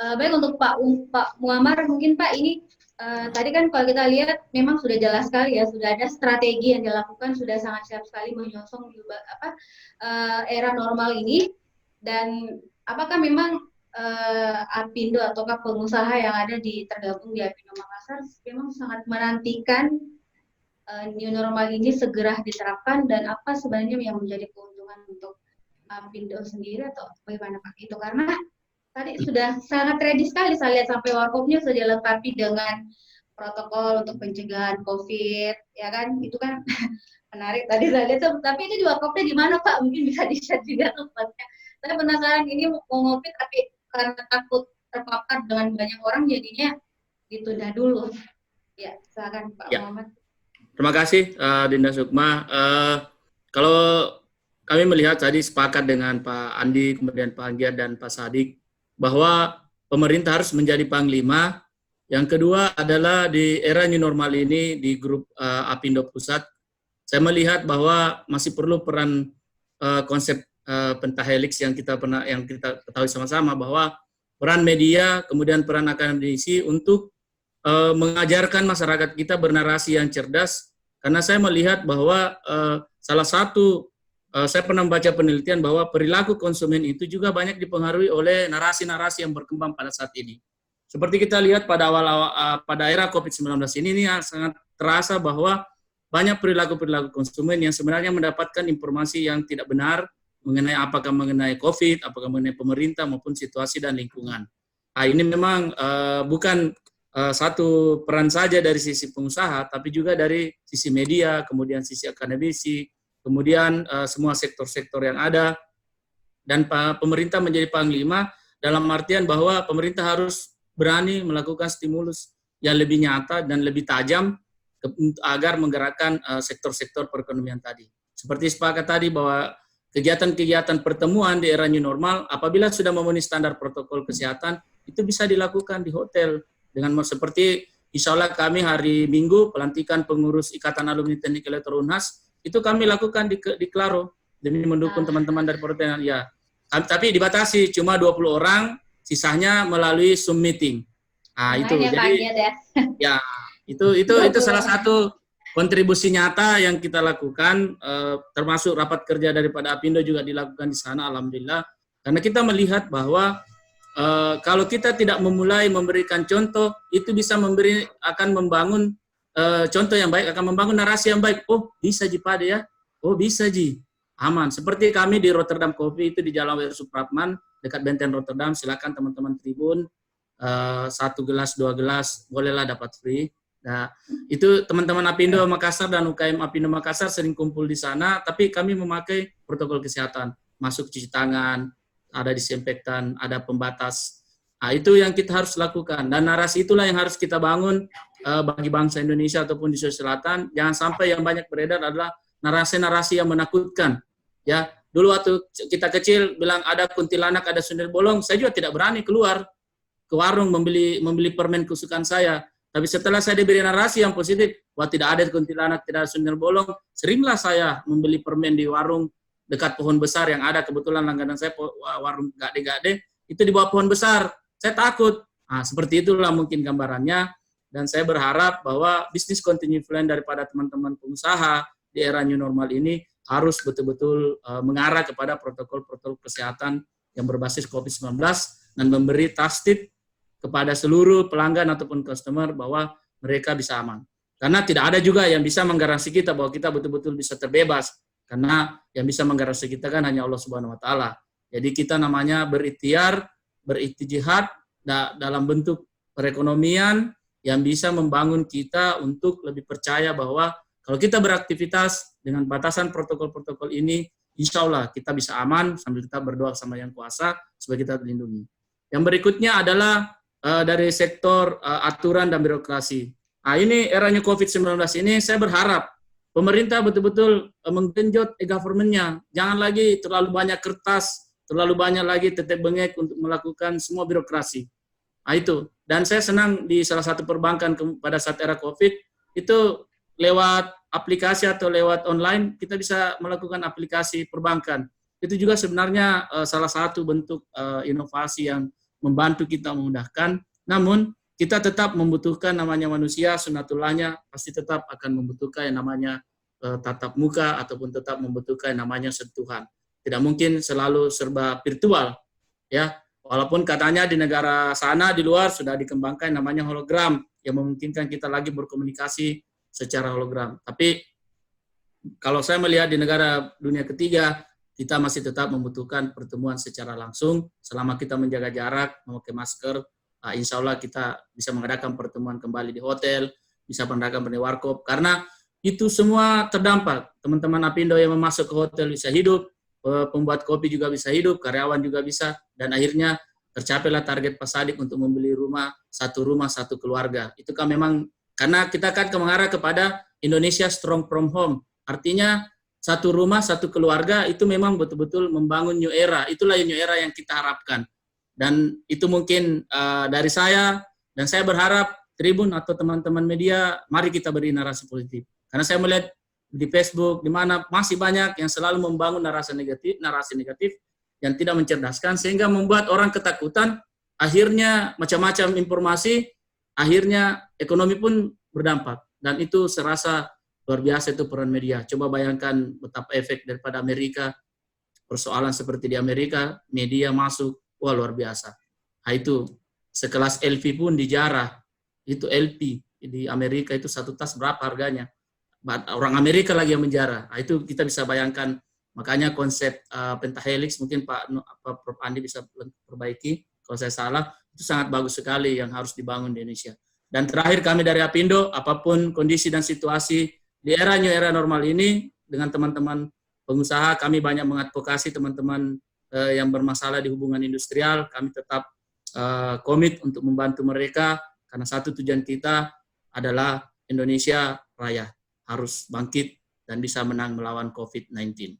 Baik untuk Pak Muammar, mungkin Pak ini tadi kan kalau kita lihat memang sudah jelas sekali ya, sudah ada strategi yang dilakukan, sudah sangat siap sekali menyongsong era normal ini. Dan apakah memang Apindo ataukah pengusaha yang ada tergabung di Apindo Makassar memang sangat menantikan new normal ini segera diterapkan, dan apa sebenarnya yang menjadi keuntungan untuk Apindo sendiri atau bagaimana Pak? Itu karena tadi sudah sangat ready sekali, saya lihat sampai warkopnya sudah dilengkapi dengan protokol untuk pencegahan COVID, ya kan? Itu kan menarik tadi saya lihat, tapi itu di warkopnya di mana Pak? Mungkin bisa di-share juga tempatnya. Saya penasaran, ini mau ngopi tapi karena takut terpapar dengan banyak orang jadinya ditunda dulu. Ya, silakan Pak Muhammad. Terima kasih Dinda Sukma. Kalau kami melihat tadi sepakat dengan Pak Andi, kemudian Pak Anggiat dan Pak Sadik bahwa pemerintah harus menjadi panglima. Yang kedua adalah di era new normal ini di grup Apindo Pusat, saya melihat bahwa masih perlu peran konsep pentahelix yang kita ketahui sama-sama, bahwa peran media, kemudian peran akademisi untuk mengajarkan masyarakat kita bernarasi yang cerdas, karena saya melihat bahwa salah satu saya pernah membaca penelitian bahwa perilaku konsumen itu juga banyak dipengaruhi oleh narasi-narasi yang berkembang pada saat ini. Seperti kita lihat pada pada era COVID-19 ini sangat terasa bahwa banyak perilaku-perilaku konsumen yang sebenarnya mendapatkan informasi yang tidak benar mengenai apakah mengenai COVID, apakah mengenai pemerintah maupun situasi dan lingkungan. Nah, ini memang bukan satu peran saja dari sisi pengusaha, tapi juga dari sisi media, kemudian sisi akademisi, kemudian semua sektor-sektor yang ada, dan pemerintah menjadi panglima dalam artian bahwa pemerintah harus berani melakukan stimulus yang lebih nyata dan lebih tajam agar menggerakkan sektor-sektor perekonomian tadi. Seperti sepakat tadi bahwa kegiatan-kegiatan pertemuan di era new normal apabila sudah memenuhi standar protokol kesehatan itu bisa dilakukan di hotel. Dengan seperti insya Allah kami hari Minggu pelantikan pengurus Ikatan Alumni Teknik Elektro Unhas itu kami lakukan di Klaro demi mendukung teman-teman dari perhotelan. Ya, tapi dibatasi cuma 20 orang, sisanya melalui Zoom meeting. Nah, itu jadi ya itu salah satu kontribusi nyata yang kita lakukan, termasuk rapat kerja daripada Apindo juga dilakukan di sana, alhamdulillah. Karena kita melihat bahwa kalau kita tidak memulai memberikan contoh, itu bisa akan membangun contoh yang baik, akan membangun narasi yang baik. Oh, bisa Ji Pade ya, oh bisa Ji, aman. Seperti kami di Rotterdam Coffee itu di Jalan W. Supratman, dekat Benteng Rotterdam, silakan teman-teman tribun, 1 gelas, 2 gelas, bolehlah dapat free. Nah, itu teman-teman Apindo Makassar dan UKM Apindo Makassar sering kumpul di sana, tapi kami memakai protokol kesehatan, masuk cuci tangan, ada disinfektan, ada pembatas. Nah, itu yang kita harus lakukan. Dan narasi itulah yang harus kita bangun bagi bangsa Indonesia ataupun di Sulawesi Selatan. Jangan sampai yang banyak beredar adalah narasi-narasi yang menakutkan. Ya, dulu waktu kita kecil bilang ada kuntilanak, ada sundel bolong, saya juga tidak berani keluar ke warung membeli permen kesukaan saya. Tapi setelah saya diberi narasi yang positif, bahwa tidak ada kuntilanak, tidak ada sundel bolong, seringlah saya membeli permen di warung dekat pohon besar yang ada, kebetulan langganan saya warung gade-gade, itu di bawah pohon besar. Saya takut. Nah, seperti itulah mungkin gambarannya, dan saya berharap bahwa bisnis continue plan daripada teman-teman pengusaha di era new normal ini harus betul-betul mengarah kepada protokol-protokol kesehatan yang berbasis COVID-19 dan memberi tasdid kepada seluruh pelanggan ataupun customer bahwa mereka bisa aman. Karena tidak ada juga yang bisa menggaransi kita bahwa kita betul-betul bisa terbebas. Karena yang bisa menggaransi kita kan hanya Allah Subhanahu wa taala. Jadi kita namanya berikhtiar, berijtihad dalam bentuk perekonomian yang bisa membangun kita untuk lebih percaya bahwa kalau kita beraktivitas dengan batasan protokol-protokol ini, insya Allah kita bisa aman sambil kita berdoa sama Yang Kuasa supaya kita terlindungi. Yang berikutnya adalah dari sektor aturan dan birokrasi. Nah, ini eranya COVID-19 ini saya berharap pemerintah betul-betul menggenjot e-government-nya. Jangan lagi terlalu banyak kertas, terlalu banyak lagi tetek bengek untuk melakukan semua birokrasi. Nah, itu. Dan saya senang di salah satu perbankan pada saat era COVID, itu lewat aplikasi atau lewat online, kita bisa melakukan aplikasi perbankan. Itu juga sebenarnya salah satu bentuk inovasi yang membantu kita memudahkan, namun kita tetap membutuhkan namanya manusia, sunatullahnya pasti tetap akan membutuhkan yang namanya tatap muka ataupun tetap membutuhkan yang namanya sentuhan. Tidak mungkin selalu serba virtual, ya. Walaupun katanya di negara sana di luar sudah dikembangkan namanya hologram yang memungkinkan kita lagi berkomunikasi secara hologram. Tapi kalau saya melihat di negara dunia ketiga, kita masih tetap membutuhkan pertemuan secara langsung. Selama kita menjaga jarak, memakai masker, insya Allah kita bisa mengadakan pertemuan kembali di hotel, bisa mengadakan di warkop. Karena itu semua terdampak. Teman-teman Apindo yang masuk ke hotel bisa hidup, pembuat kopi juga bisa hidup, karyawan juga bisa, dan akhirnya tercapailah target Pak Sadik untuk membeli rumah satu keluarga. Itu kan memang karena kita kan mengarah kepada Indonesia strong from home. Artinya satu rumah satu keluarga itu memang betul-betul membangun new era. Itulah new era yang kita harapkan. Dan itu mungkin dari saya, dan saya berharap Tribun atau teman-teman media, mari kita beri narasi positif. Karena saya melihat di Facebook, di mana masih banyak yang selalu membangun narasi negatif yang tidak mencerdaskan, sehingga membuat orang ketakutan, akhirnya macam-macam informasi, akhirnya ekonomi pun berdampak. Dan itu serasa luar biasa itu peran media. Coba bayangkan betapa efek daripada Amerika, persoalan seperti di Amerika, media masuk, wah luar biasa. Nah, itu sekelas LV pun dijarah, itu LP di Amerika itu satu tas berapa harganya? Orang Amerika lagi yang menjarah. Nah, itu kita bisa bayangkan. Makanya konsep pentahelix mungkin Prof. Andi bisa perbaiki kalau saya salah, itu sangat bagus sekali yang harus dibangun di Indonesia. Dan terakhir kami dari Apindo, apapun kondisi dan situasi di era new era normal ini, dengan teman-teman pengusaha, kami banyak mengadvokasi teman-teman yang bermasalah di hubungan industrial, kami tetap komit untuk membantu mereka, karena satu tujuan kita adalah Indonesia Raya harus bangkit dan bisa menang melawan COVID-19.